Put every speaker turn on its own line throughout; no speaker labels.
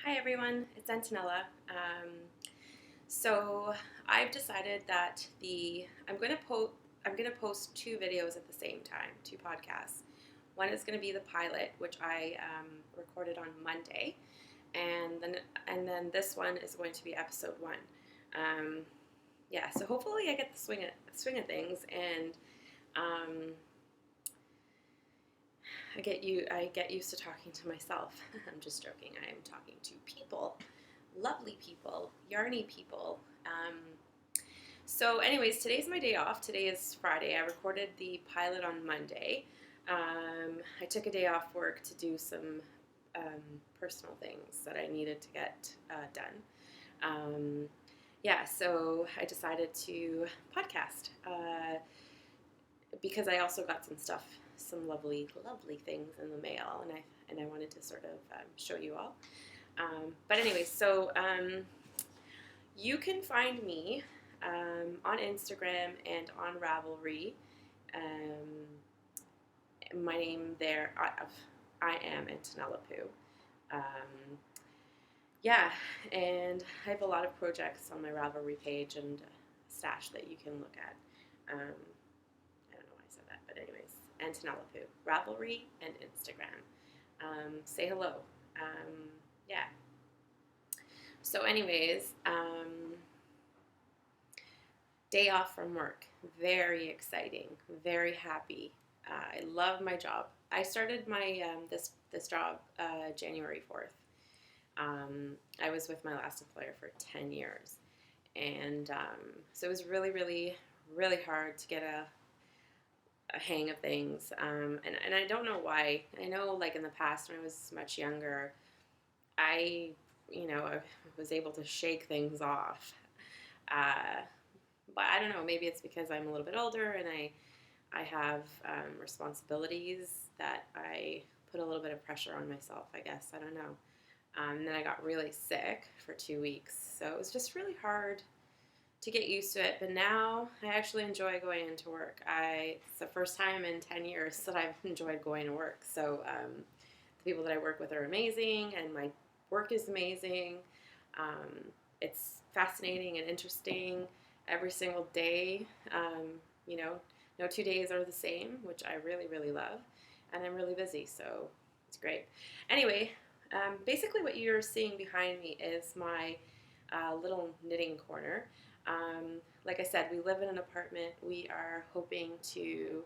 Hi everyone, it's Antonella. So I've decided that I'm going to post two videos at the same time, two podcasts. One is going to be the pilot, which I recorded on Monday, and then this one is going to be episode one. Um, yeah, so hopefully I get the swing of things, and um, I get used to talking to myself. I'm just joking. I am talking to people, lovely people, yarny people. So, anyways, today's my day off. Today is Friday. I recorded the pilot on Monday. I took a day off work to do some personal things that I needed to get done. So I decided to podcast because I also got some lovely, lovely things in the mail, and I wanted to sort of show you all. But anyway, so you can find me on Instagram and on Ravelry. My name there, I am Antonella Poo. And I have a lot of projects on my Ravelry page and stash that you can look at. I don't know why I said that, but anyways, Antonella Poo, Ravelry and Instagram. Say hello. Yeah. So anyways, day off from work. Very exciting. Very happy. I love my job. I started my this job January 4th. I was with my last employer for 10 years. And so it was really, really, really hard to get a hang of things. And I don't know why. I know, like, in the past when I was much younger, I was able to shake things off. But I don't know, maybe it's because I'm a little bit older and I have responsibilities that I put a little bit of pressure on myself, I guess. I don't know. And then I got really sick for 2 weeks. So it was just really hard to get used to it. But now I actually enjoy going into work. It's the first time in 10 years that I've enjoyed going to work. So the people that I work with are amazing, and my work is amazing. It's fascinating and interesting every single day. No 2 days are the same, which I really, really love. And I'm really busy, so it's great. Anyway, basically what you're seeing behind me is my little knitting corner. Like I said, we live in an apartment. We are hoping to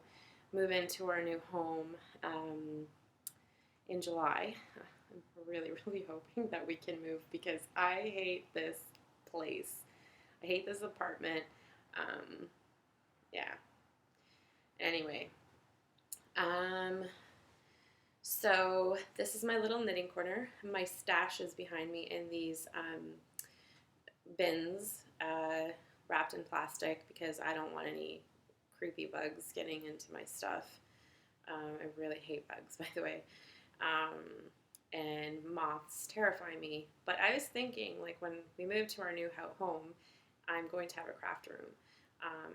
move into our new home in July. I'm really, really hoping that we can move because I hate this place. I hate this apartment. Yeah. Anyway. So this is my little knitting corner. My stash is behind me in these bins wrapped in plastic because I don't want any creepy bugs getting into my stuff. I really hate bugs, by the way. And moths terrify me. But I was thinking, like, when we move to our new home, I'm going to have a craft room.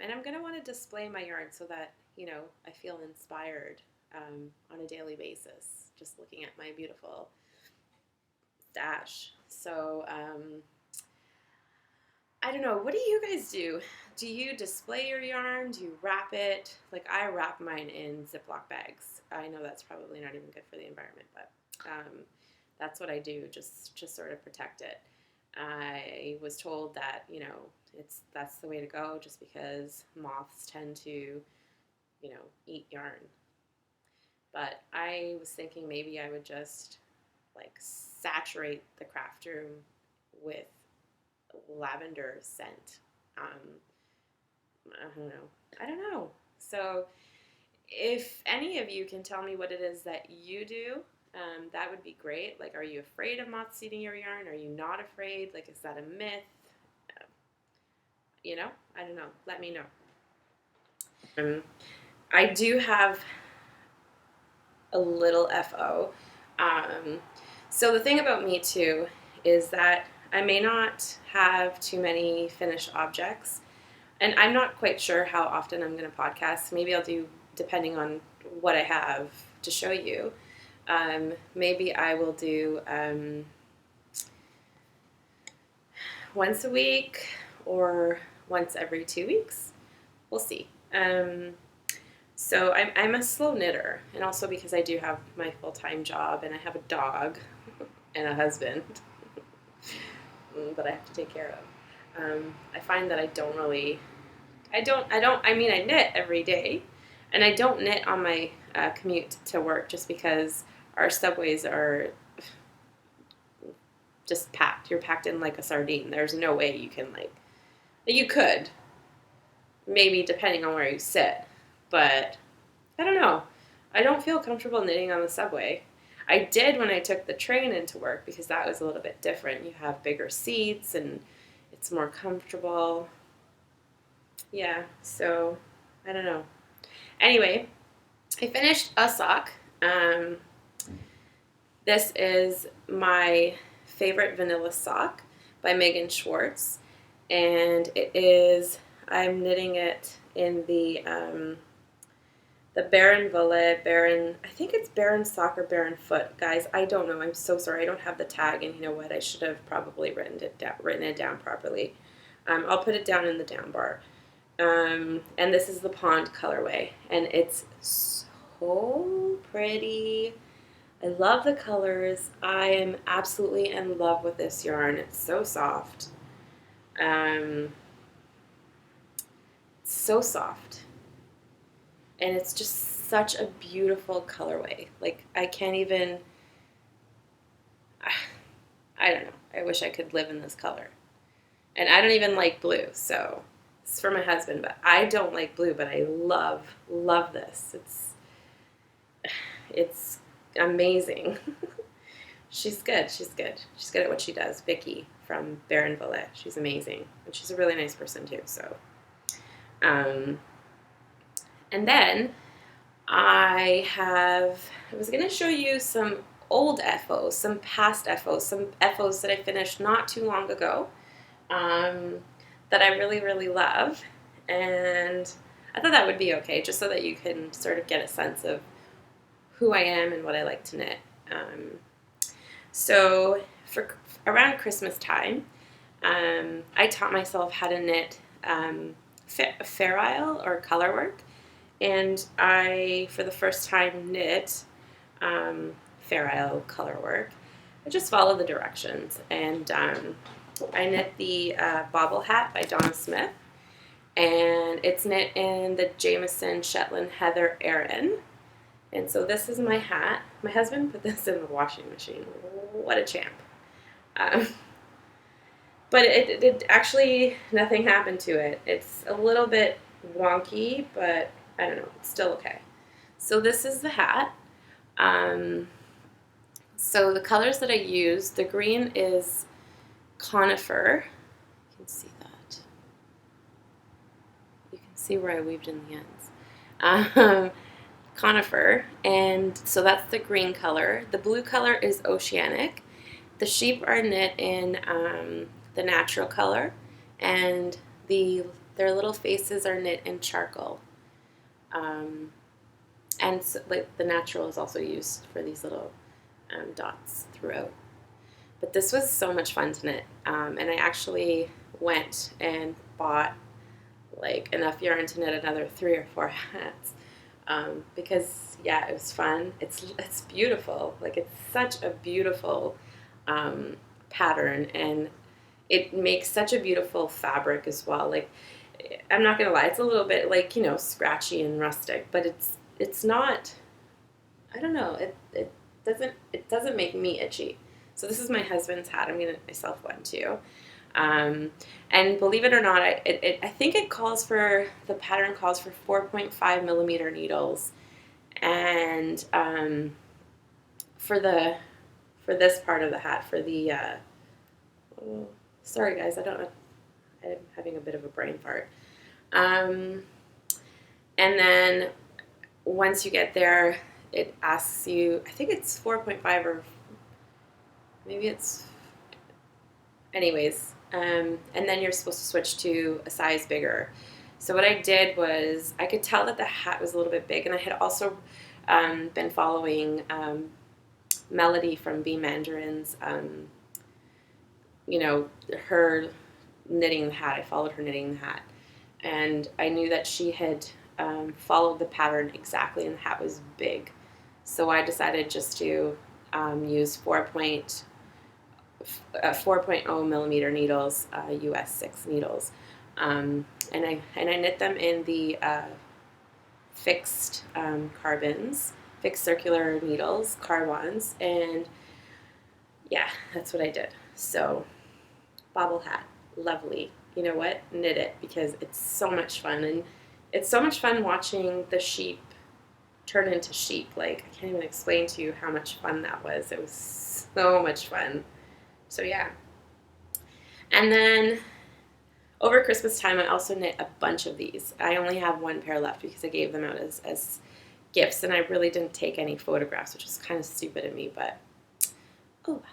And I'm going to want to display my yarn so that, I feel inspired on a daily basis, just looking at my beautiful stash. So, I don't know. What do you guys do? Do you display your yarn? Do you wrap it? Like, I wrap mine in Ziploc bags. I know that's probably not even good for the environment, but that's what I do, just to sort of protect it. I was told that, that's the way to go just because moths tend to, eat yarn. But I was thinking maybe I would just, like, saturate the craft room with lavender scent. I don't know. So if any of you can tell me what it is that you do, that would be great. Like, are you afraid of moths eating your yarn? Are you not afraid? Like, is that a myth? I don't know. Let me know. I do have a little FO. So the thing about me too is that I may not have too many finished objects, and I'm not quite sure how often I'm going to podcast. Maybe I'll do, depending on what I have to show you. Maybe I will do once a week or once every 2 weeks. We'll see. So I'm a slow knitter, and also because I do have my full-time job and I have a dog and a husband that I have to take care of. I find that I knit every day, and I don't knit on my commute to work just because our subways are just packed. You're packed in like a sardine. There's no way you can you could, maybe depending on where you sit, but I don't know. I don't feel comfortable knitting on the subway. I did when I took the train into work because that was a little bit different. You have bigger seats and it's more comfortable. Yeah, so I don't know. Anyway, I finished a sock. This is my favorite vanilla sock by Megan Schwartz, and I'm knitting it in the Baron Volet, I think it's Baron sock or Baron foot. Guys, I don't know. I'm so sorry. I don't have the tag, and you know what? I should have probably written it down properly. I'll put it down in the down bar. And this is the Pond colorway, and it's so pretty. I love the colors. I am absolutely in love with this yarn. It's so soft. So soft. And it's just such a beautiful colorway. Like, I can't even, I don't know. I wish I could live in this color. And I don't even like blue, so it's for my husband, but I don't like blue, but I love this. It's amazing. She's good. She's good at what she does. Vicky from Baron Volet. She's amazing. And she's a really nice person too, so. And then I was going to show you some old FOs, some past FOs, some FOs that I finished not too long ago that I really, really love. And I thought that would be okay, just so that you can sort of get a sense of who I am and what I like to knit. So for around Christmas time, I taught myself how to knit fair isle or color work. And I, for the first time, knit fair isle color work. I just follow the directions, and I knit the Bobble Hat by Donna Smith, and it's knit in the Jameson Shetland Heather Erin. And so this is my hat. My husband put this in the washing machine. What a champ. But it actually, nothing happened to it. It's a little bit wonky, but I don't know, it's still okay. So this is the hat. So the colors that I use, the green is conifer. You can see that. You can see where I weaved in the ends. Conifer, and so that's the green color. The blue color is oceanic. The sheep are knit in the natural color, and their little faces are knit in charcoal. And so, like, the natural is also used for these little dots throughout. But this was so much fun to knit, and I actually went and bought like enough yarn to knit another 3 or 4 hats. Because yeah, it was fun. It's beautiful. Like, it's such a beautiful pattern, and it makes such a beautiful fabric as well. Like, I'm not gonna lie, it's a little bit like, you know, scratchy and rustic, but it's not. I don't know. It doesn't make me itchy. So this is my husband's hat. I'm gonna knit myself one too. And believe it or not, I think the pattern calls for 4.5 millimeter needles, and for this part of the hat, for the sorry guys, I don't know, I'm having a bit of a brain fart. And then once you get there, it asks you, I think it's 4.5 or maybe it's, anyways. And then you're supposed to switch to a size bigger. So what I did was, I could tell that the hat was a little bit big, and I had also been following Melody from B Mandarin's, you know, her knitting the hat. I followed her knitting the hat, and I knew that she had followed the pattern exactly, and the hat was big. So I decided just to use 4.0 millimeter needles, US 6 needles, and I knit them in the fixed carbons, fixed circular needles, carbons, and yeah, that's what I did. So bobble hat, lovely. You know what? Knit it, because it's so much fun, and it's so much fun watching the sheep turn into sheep. Like, I can't even explain to you how much fun that was. It was so much fun. So yeah. And then over Christmas time, I also knit a bunch of these. I only have one pair left because I gave them out as gifts, and I really didn't take any photographs, which is kind of stupid of me, but oh well.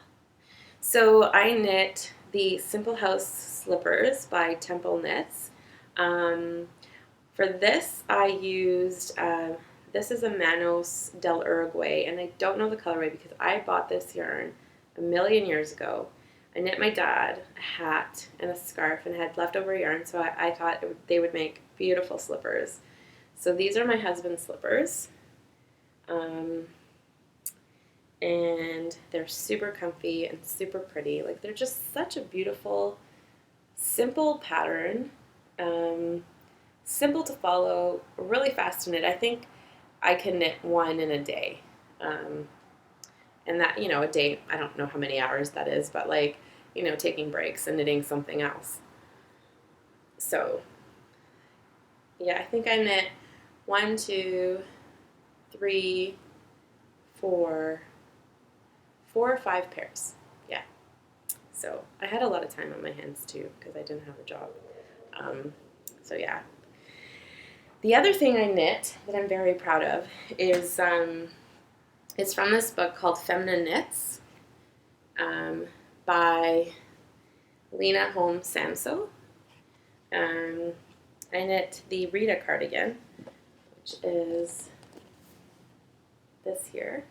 So I knit the Simple House slippers by Temple Knits. For this, I used, this is a Manos del Uruguay, and I don't know the colorway because I bought this yarn a million years ago. I knit my dad a hat and a scarf and had leftover yarn, so I thought they would make beautiful slippers. So these are my husband's slippers, and they're super comfy and super pretty. Like, they're just such a beautiful, simple pattern, simple to follow, really fast to knit. I think I can knit one in a day. And that, you know, a day, I don't know how many hours that is, but like, you know, taking breaks and knitting something else. So, yeah, I think I knit 1, 2, 3, 4 or 5 pairs. Yeah. So I had a lot of time on my hands too because I didn't have a job. So yeah. The other thing I knit that I'm very proud of is it's from this book called Feminine Knits by Lena Holmes Samso. I knit the Rita cardigan, which is this here.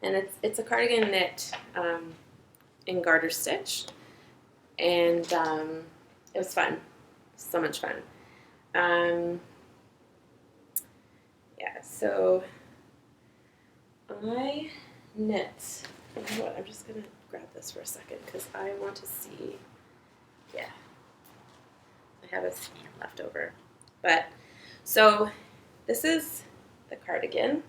And it's a cardigan knit in garter stitch, and it was fun, so much fun. Yeah, so I knit. You know what? I'm just gonna grab this for a second because I want to see. Yeah, I have a skein left over, but so this is the cardigan.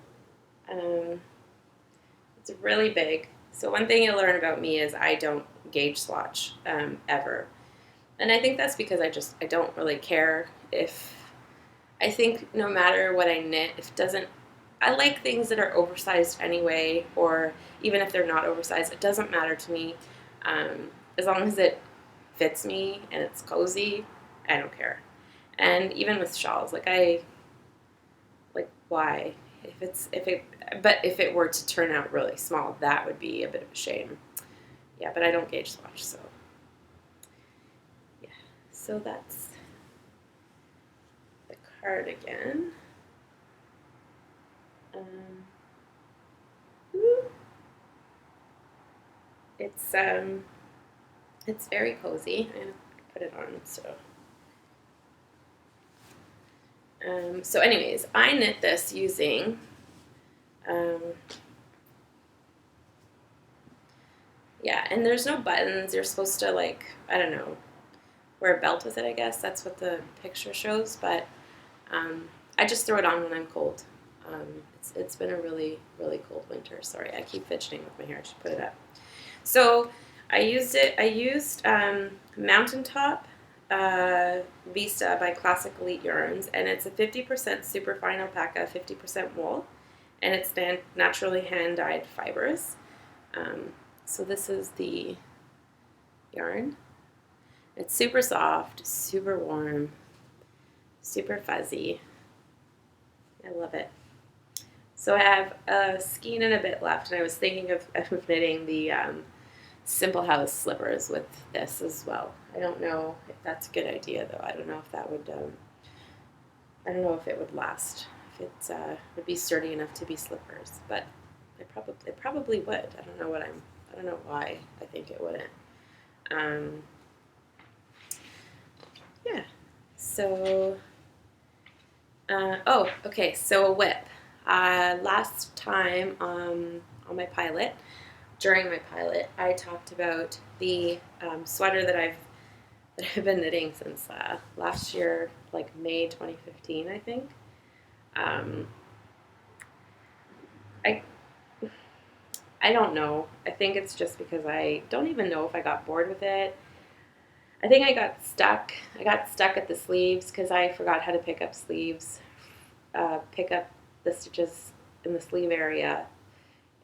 It's really big. So one thing you'll learn about me is I don't gauge swatch ever. And I think that's because I don't really care if, I think no matter what I knit, if it doesn't, I like things that are oversized anyway, or even if they're not oversized, it doesn't matter to me. As long as it fits me and it's cozy, I don't care. And even with shawls, why? But if it were to turn out really small, that would be a bit of a shame. Yeah, but I don't gauge swatch, so yeah. So that's the cardigan. It's very cozy. I'm gonna put it on so anyways, I knit this using yeah, and there's no buttons. You're supposed to, like, I don't know, wear a belt with it, I guess. That's what the picture shows, but I just throw it on when I'm cold. It's been a really, really cold winter. Sorry, I keep fidgeting with my hair. I should put it up. So I used Mountaintop Vista by Classic Elite Yarns, and it's a 50% superfine alpaca, 50% wool, and it's naturally hand-dyed fibers. So this is the yarn. It's super soft, super warm, super fuzzy. I love it. So I have a skein and a bit left, and I was thinking of knitting the Simple House slippers with this as well. I don't know if that's a good idea, though. I don't know if that would, I don't know if it would last, if it would be sturdy enough to be slippers, but it probably would. I don't know why I think it wouldn't. Yeah. So, oh, okay. So a whip. Last time on my pilot, during my pilot, I talked about the sweater that I've been knitting since last year, like May 2015, I think. Um, I I don't know. I think it's just because I don't even know if I got bored with it. I think I got stuck. I got stuck at the sleeves because I forgot how to pick up sleeves, pick up the stitches in the sleeve area,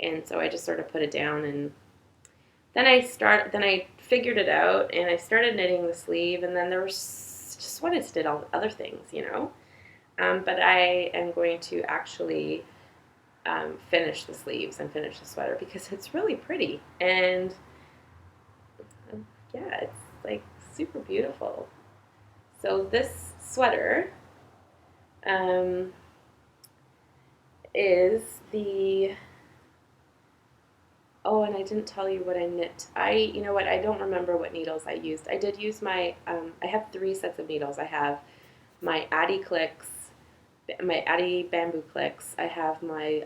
and so I just sort of put it down. And then I figured it out, and I started knitting the sleeve, and then there was just wanted to do all the other things, you know. But I am going to actually finish the sleeves and finish the sweater because it's really pretty, and yeah, it's like super beautiful. So this sweater um, is the oh, and I didn't tell you what I knit. You know what, I don't remember what needles I used. I did use I have 3 sets of needles. I have my Addy clicks, my Addy bamboo clicks. I have my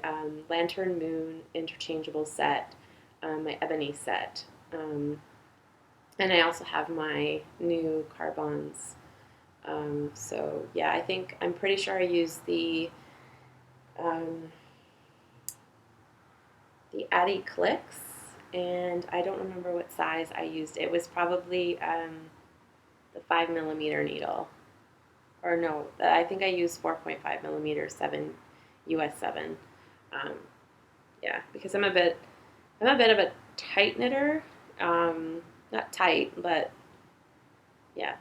Lantern Moon interchangeable set, my ebony set. And I also have my new carbons. So yeah, I'm pretty sure I used the Addy clicks, and I don't remember what size I used. It was probably the 5mm needle, or no, I think I used 4.5mm 7 US 7. Um, yeah, because I'm a bit of a tight knitter. Not tight, but yeah,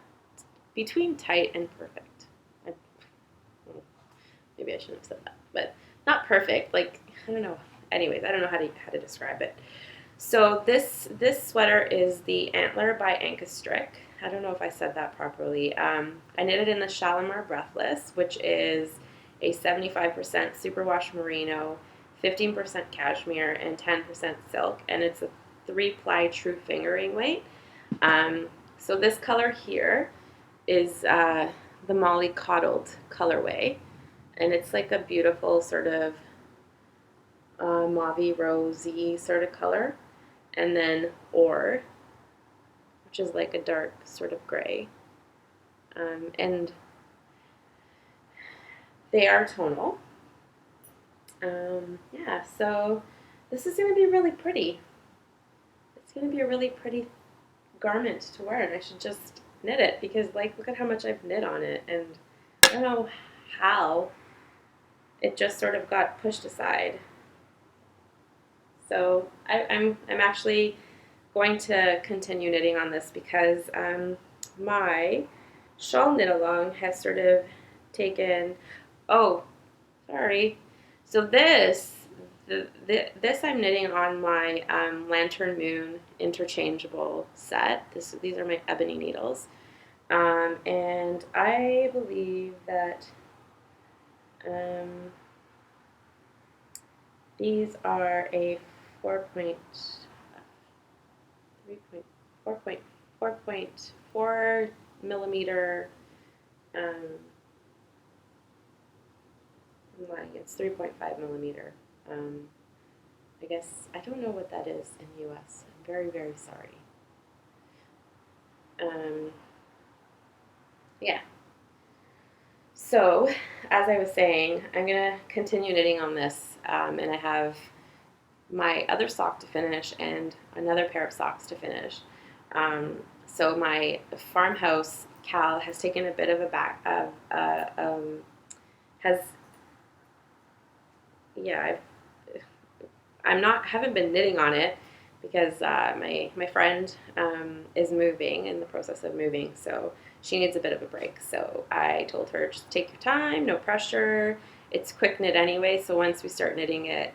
between tight and perfect. I, maybe I shouldn't have said that, but not perfect. Like, I don't know. Anyways, I don't know how to describe it. So this sweater is the Antler by Angus Strick. I don't know if I said that properly. I knitted in the Shalimar Breathless, which is a 75% superwash merino, 15% cashmere, and 10% silk, and it's a 3-ply true fingering weight. So this color here is the Molly Coddled colorway, and it's like a beautiful sort of mauve rosy sort of color, and then Ore, which is like a dark sort of gray, and they are tonal. Yeah, so this is going to be really pretty. It's going to be a really pretty garment to wear, and I should just knit it because, like, look at how much I've knit on it, and I don't know how it just sort of got pushed aside. So I'm actually going to continue knitting on this because my shawl knit along has sort of taken. Oh, sorry. So this I'm knitting on my Lantern Moon interchangeable set. These are my ebony needles, and I believe that these are a 4.4 millimeter. I'm lying. It's 3.5mm. I guess I don't know what that is in the U.S. I'm very, very sorry. Yeah. So, as I was saying, I'm gonna continue knitting on this, and I have my other sock to finish and another pair of socks to finish. So my farmhouse Cal has taken a bit of a has yeah, haven't been knitting on it because my friend is moving, in the process of moving, so she needs a bit of a break. So I told her, just take your time, no pressure. It's quick knit anyway, so once we start knitting it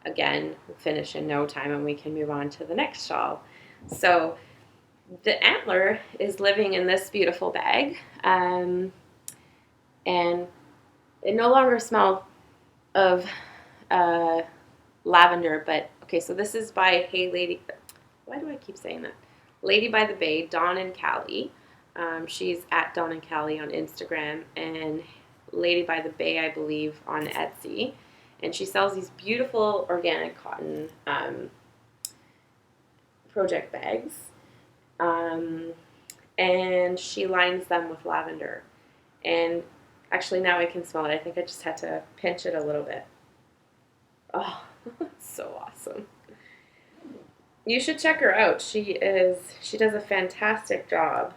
again, we'll finish in no time and we can move on to the next shawl. So the Antler is living in this beautiful bag, and it no longer smells of lavender, but okay, so this is by Hey Lady. Why do I keep saying that? Lady by the Bay, Dawn and Callie. She's at Dawn and Callie on Instagram, and Lady by the Bay, I believe, on Etsy. And she sells these beautiful organic cotton project bags. And she lines them with lavender. And actually, now I can smell it. I think I just had to pinch it a little bit. Oh, so awesome. You should check her out. She does a fantastic job.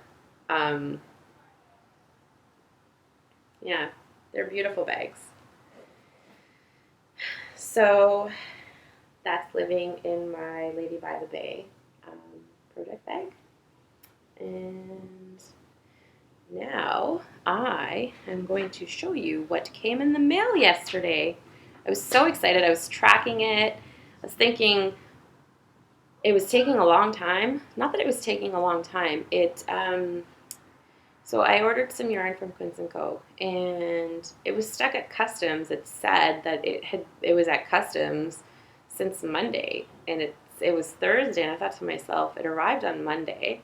Yeah, they're beautiful bags. So that's living in my Lady by the Bay project bag. And now I am going to show you what came in the mail yesterday. I was so excited. I was tracking it. I was thinking it was taking a long time. Not that it was taking a long time. So I ordered some yarn from Quince & Co. and it was stuck at customs. It said that it was at customs since Monday, and it was Thursday, and I thought to myself, it arrived on Monday.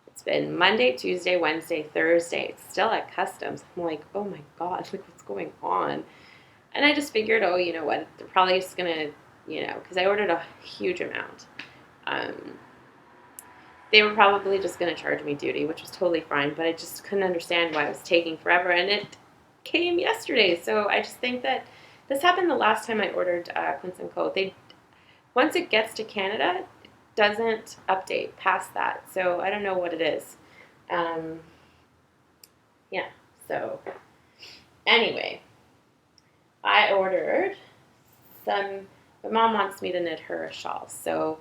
It's been Monday, Tuesday, Wednesday, Thursday. It's still at customs. I'm like, oh my God, like what's going on? And I just figured, oh, you know what? They're probably just going to, because I ordered a huge amount. They were probably just going to charge me duty, which was totally fine, but I just couldn't understand why it was taking forever, and it came yesterday. So I just think that this happened the last time I ordered Quince & Co. Once it gets to Canada, it doesn't update past that. So I don't know what it is. Yeah, so anyway, I ordered my mom wants me to knit her a shawl. So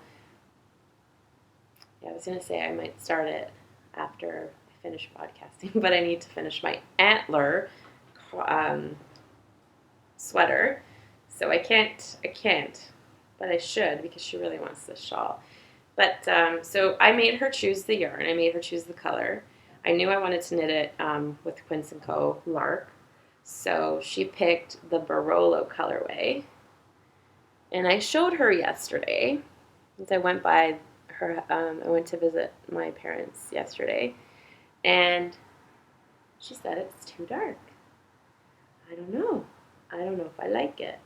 yeah, I was going to say I might start it after I finish podcasting, but I need to finish my antler sweater. So I can't, but I should because she really wants this shawl. But so I made her choose the yarn. I made her choose the color. I knew I wanted to knit it with Quince & Co. Lark. So she picked the Barolo colorway. And I showed her yesterday, as I went by her, I went to visit my parents yesterday, and she said it's too dark. I don't know if I like it.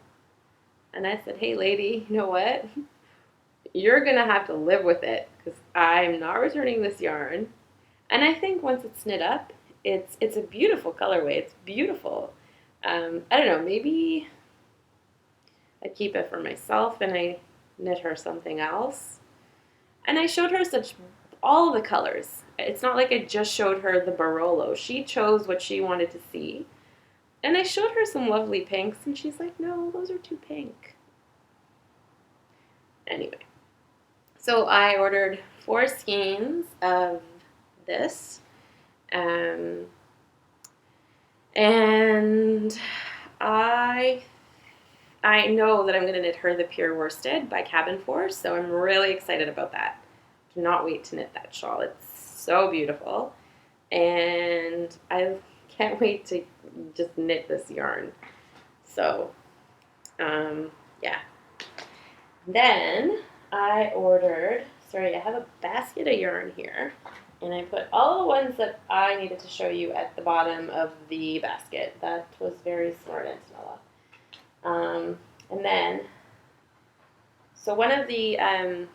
And I said, hey lady, you know what? You're going to have to live with it because I'm not returning this yarn. And I think once it's knit up, it's a beautiful colorway. It's beautiful. I don't know, maybe I keep it for myself and I knit her something else. And I showed her all the colors. It's not like I just showed her the Barolo. She chose what she wanted to see. And I showed her some lovely pinks, and she's like, no, those are too pink. Anyway, so I ordered 4 skeins of this. And I know that I'm going to knit her the Pure Worsted by Cabin Force, so I'm really excited about that. Cannot wait to knit that shawl. It's so beautiful, and I can't wait to just knit this yarn. So, yeah. Then I ordered, I have a basket of yarn here, and I put all the ones that I needed to show you at the bottom of the basket. That was very smart, Antonella. And then, so one of the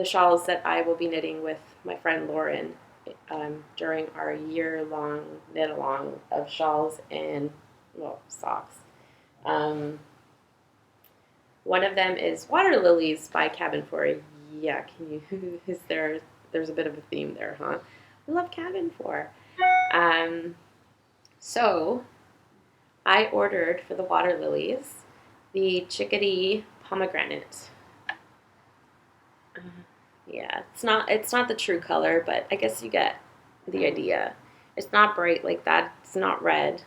shawls that I will be knitting with my friend Lauren during our year-long knit-along of shawls and, socks. One of them is Water Lilies by Cabin Four. Yeah, there's a bit of a theme there, huh? I love Cabin Four. So I ordered for the Water Lilies the Chickadee Pomegranate. Yeah, it's not the true color, but I guess you get the idea. It's not bright like that. It's not red.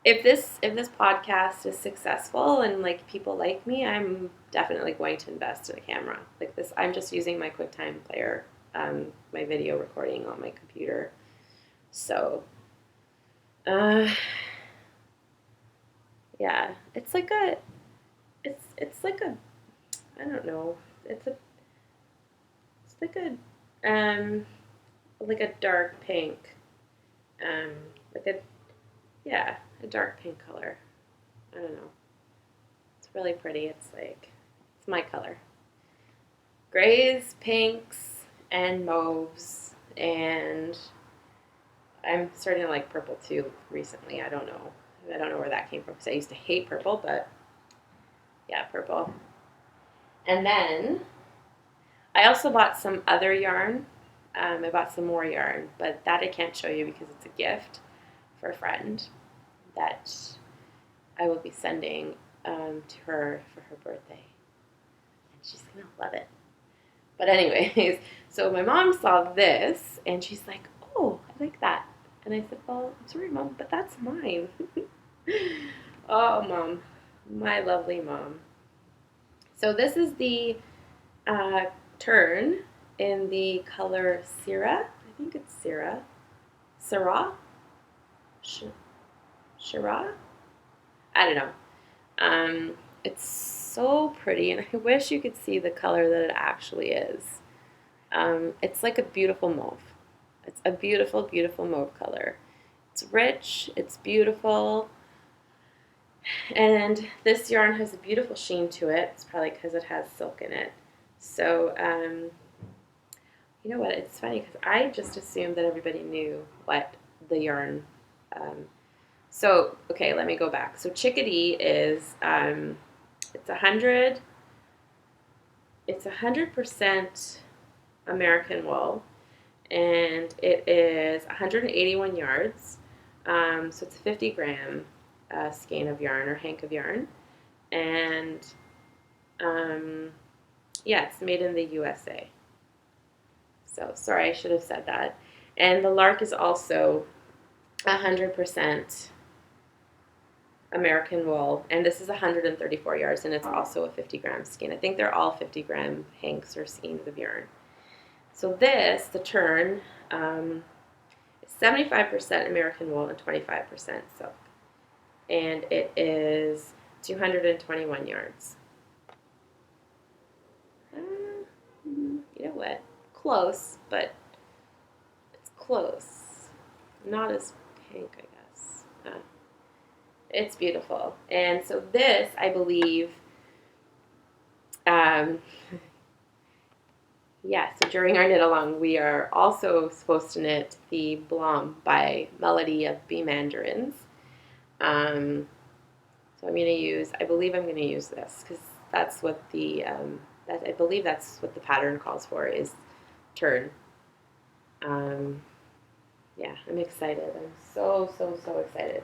If this podcast is successful and like people like me, I'm definitely going to invest in a camera like this. I'm just using my QuickTime Player, my video recording on my computer. So, yeah, it's like a I don't know. It's like a dark pink. Um, like a yeah, a dark pink color. I don't know. It's really pretty. It's my color. Grays, pinks, and mauves, and I'm starting to like purple too recently. I don't know. I don't know where that came from because I used to hate purple, but yeah, purple. And then I also bought some other yarn. I bought some more yarn, but that I can't show you because it's a gift for a friend that I will be sending to her for her birthday. And she's going to love it. But anyways, so my mom saw this and she's like, oh, I like that. And I said, well, I'm sorry, Mom, but that's mine. Oh, Mom, my lovely mom. So this is the turn in the color Syrah. I think it's Syrah. Syrah? Shira? I don't know. It's so pretty, and I wish you could see the color that it actually is. It's like a beautiful mauve. It's a beautiful, beautiful mauve color. It's rich, it's beautiful, and this yarn has a beautiful sheen to it. It's probably because it has silk in it. So, you know what? It's funny because I just assumed that everybody knew what the yarn. So, okay, let me go back. So, chickadee is it's 100% American wool, and it is 181 yards. So it's a 50-gram skein of yarn or hank of yarn, and yeah, it's made in the USA. So sorry, I should have said that. And the lark is also 100% American wool, and this is 134 yards, and it's also a 50-gram skein. I think they're all 50-gram hanks or skeins of yarn. So this, the turn, is 75% American wool and 25% silk, and it is 221 yards. You know what? Close, but it's close. Not as pink, I guess. It's beautiful. And so this, I believe, yeah, so during our knit along, we are also supposed to knit the Blom by Melody of Bee Mandarins. So I'm going to use, I believe I'm going to use this because that's what I believe that's what the pattern calls for is turn. Yeah, I'm excited. I'm so, so, so excited.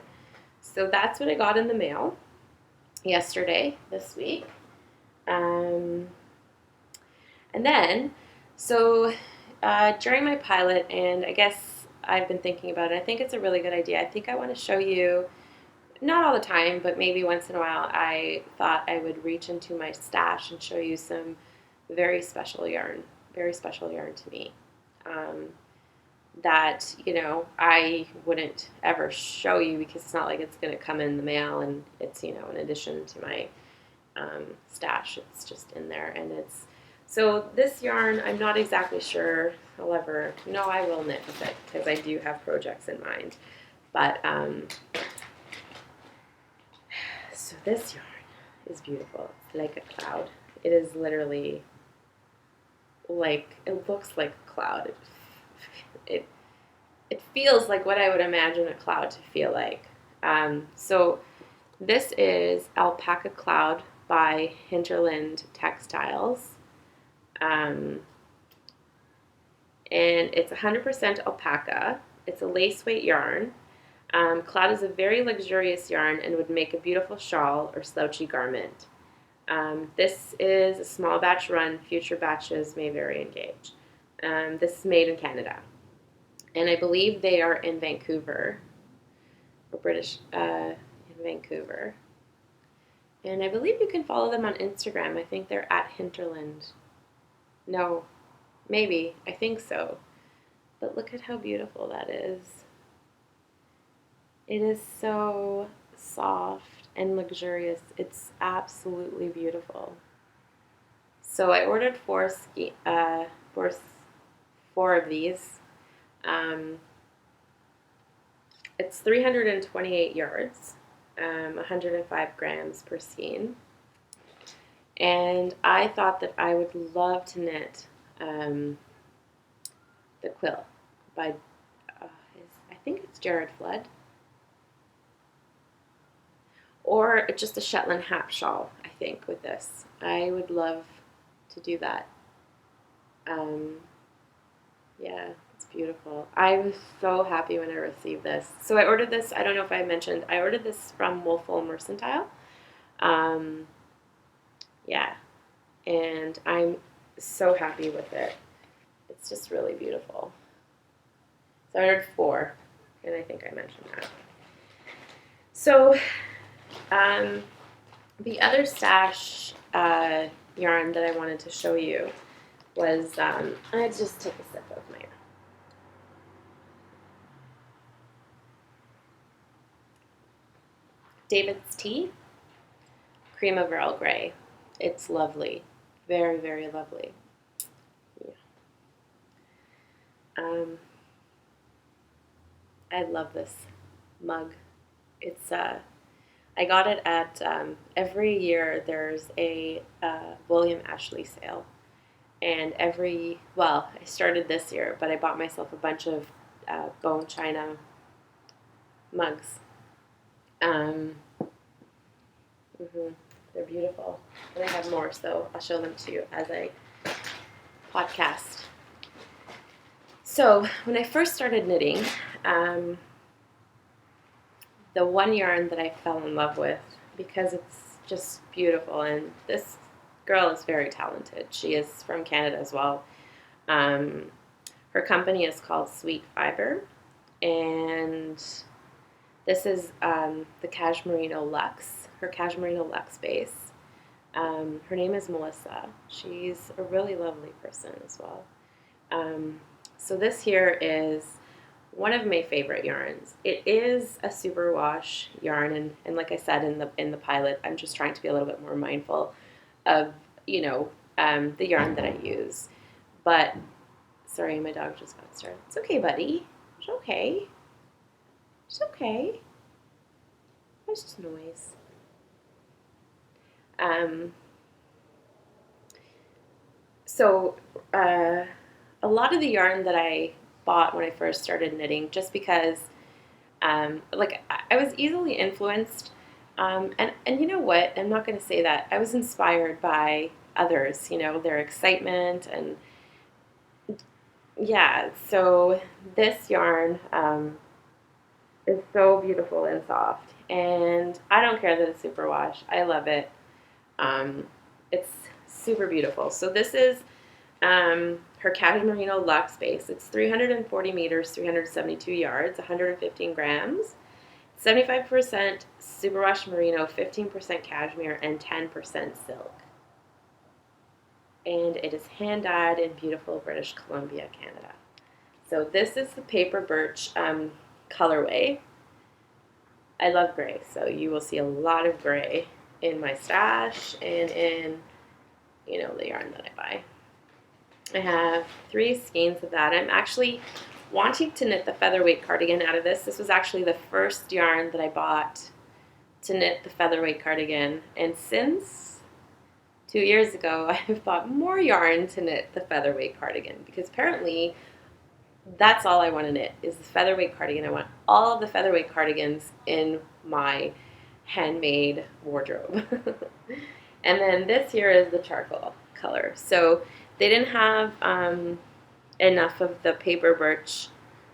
So that's what I got in the mail yesterday, this week. And then, so during my pilot, and I guess I've been thinking about it, I think it's a really good idea. I think I want to show you, not all the time, but maybe once in a while, I thought I would reach into my stash and show you some very special yarn to me. That, you know, I wouldn't ever show you because it's not like it's going to come in the mail and it's, you know, in addition to my stash, it's just in there. And it's, so this yarn, I'm not exactly sure I'll ever, no, I will knit with it because I do have projects in mind. But, so this yarn is beautiful. It's like a cloud. It is literally like, it looks like a cloud. It feels like what I would imagine a cloud to feel like. So this is Alpaca Cloud by Hinterland Textiles. And it's 100% alpaca. It's a lace weight yarn. Cloud is a very luxurious yarn and would make a beautiful shawl or slouchy garment. This is a small batch run. Future batches may vary in gauge. This is made in Canada. And I believe they are in Vancouver, or British, in Vancouver. And I believe you can follow them on Instagram. I think they're at Hinterland. No, maybe. I think so. But look at how beautiful that is. It is so soft and luxurious. It's absolutely beautiful. So I ordered four, four of these. It's 328 yards, 105 grams per skein. And I thought that I would love to knit the quill by, I think it's Jared Flood. Or just a Shetland hap shawl, I think, with this. I would love to do that. Yeah, it's beautiful. I was so happy when I received this. So I ordered this, I don't know if I mentioned, I ordered this from Woolful Mercantile. Yeah, and I'm so happy with it. It's just really beautiful. So I ordered 4, and I think I mentioned that. So the other stash yarn that I wanted to show you was, I just take a sip of my David's Tea, Cream of Earl Grey. It's lovely. Very, very lovely. Yeah. I love this mug. It's I got it at every year there's a William Ashley sale, and I started this year, but I bought myself a bunch of bone china mugs. They're beautiful, and I have more, so I'll show them to you as I podcast. So when I first started knitting, the one yarn that I fell in love with, because it's just beautiful, and this girl is very talented. She is from Canada as well. Her company is called Sweet Fiber, and this is the Cashmerino Luxe, her Cashmerino Luxe base. Her name is Melissa. She's a really lovely person as well. So this here is one of my favorite yarns. It is a superwash yarn, and like I said in the pilot, I'm just trying to be a little bit more mindful of the yarn that I use. But sorry, my dog just got started. It's okay, buddy. It's okay. It's okay. There's just noise. So a lot of the yarn that I bought when I first started knitting, just because I was easily influenced, and you know what, I'm not going to say that. I was inspired by others, their excitement, and yeah, so this yarn is so beautiful and soft, and I don't care that it's superwash. I love it. It's super beautiful. So this is her Cashmerino Luxe base. It's 340 meters, 372 yards, 115 grams, 75% superwash merino, 15% cashmere, and 10% silk. And it is hand-dyed in beautiful British Columbia, Canada. So this is the paper birch colorway. I love gray, so you will see a lot of gray in my stash and in, the yarn that I buy. I have 3 skeins of that. I'm actually wanting to knit the featherweight cardigan out of this. This was actually the first yarn that I bought to knit the featherweight cardigan. And since 2 years ago, I've bought more yarn to knit the featherweight cardigan, because apparently that's all I want to knit is the featherweight cardigan. I want all of the featherweight cardigans in my handmade wardrobe. And then this here is the charcoal color. So they didn't have enough of the paper birch,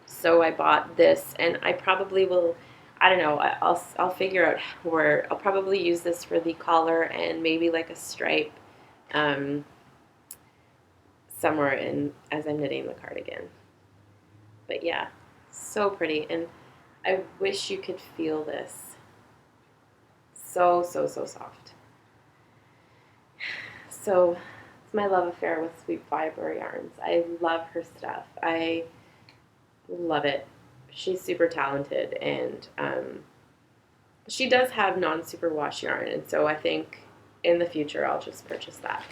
so I bought this, and I probably will, I don't know, I'll figure out where, I'll probably use this for the collar and maybe like a stripe somewhere as I'm knitting the cardigan. But yeah, so pretty, and I wish you could feel this. So, so, so soft. So it's my love affair with Sweet Fiber yarns. I love her stuff. I love it. She's super talented, and she does have non-superwash yarn, and so I think in the future I'll just purchase that.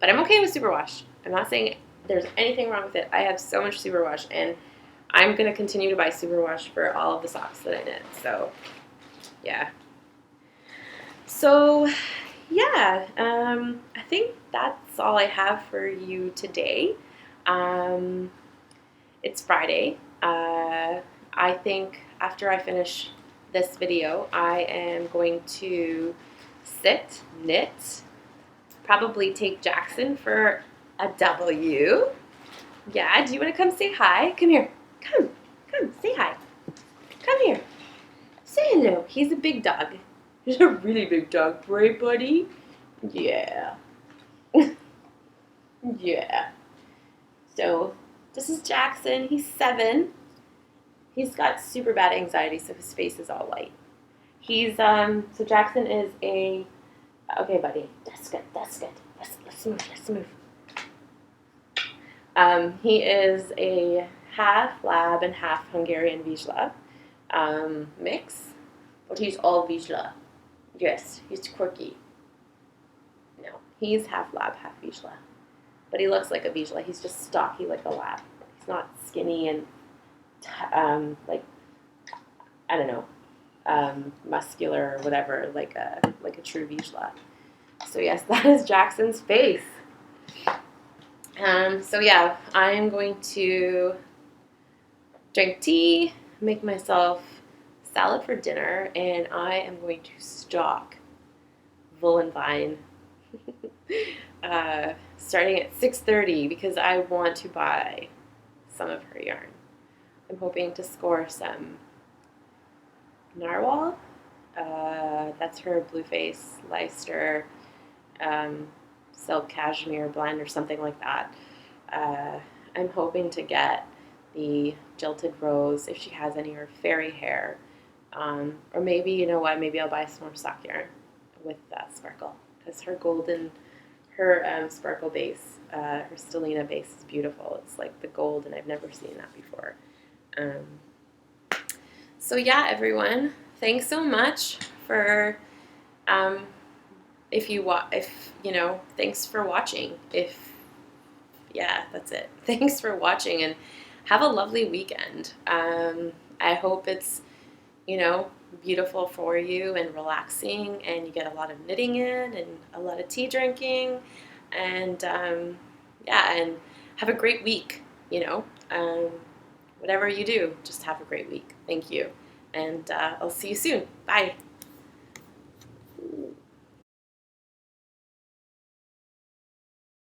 But I'm okay with superwash. I'm not saying there's anything wrong with it. I have so much superwash, and I'm going to continue to buy superwash for all of the socks that I knit. So, yeah. So, yeah, I think that's all I have for you today. It's Friday. I think after I finish this video, I am going to sit, knit, probably take Jackson for a W. Yeah, do you want to come say hi? Come here. Come, say hi. Come here. Say hello. He's a big dog. He's a really big dog, right, buddy? Yeah. Yeah. So, this is Jackson. He's 7. He's got super bad anxiety, so his face is all white. So Jackson is okay, buddy. That's good. Let's move. He is a half Lab and half Hungarian Vizsla mix, but he's all Vizsla. Yes, he's quirky. No, he's half Lab, half Vizsla. But he looks like a Vizsla. He's just stocky like a Lab. He's not skinny and like, I don't know, muscular or whatever, like a true Vizsla. So yes, that is Jackson's face. So yeah, I'm going to drink tea, make myself salad for dinner, and I am going to stalk Vine starting at 6:30 because I want to buy some of her yarn. I'm hoping to score some narwhal. That's her Blueface Leicester silk cashmere blend or something like that. I'm hoping to get the Jilted Rose if she has any, or Fairy Hair. Or maybe, you know what, maybe I'll buy some more sock yarn with Sparkle, because her Sparkle base, her Stellina base is beautiful. It's like the gold, and I've never seen that before. So yeah, everyone, thanks so much for thanks for watching. That's it. Thanks for watching, and have a lovely weekend. I hope it's beautiful for you and relaxing, and you get a lot of knitting in and a lot of tea drinking, and and have a great week. Whatever you do, just have a great week. Thank you, and I'll see you soon. Bye.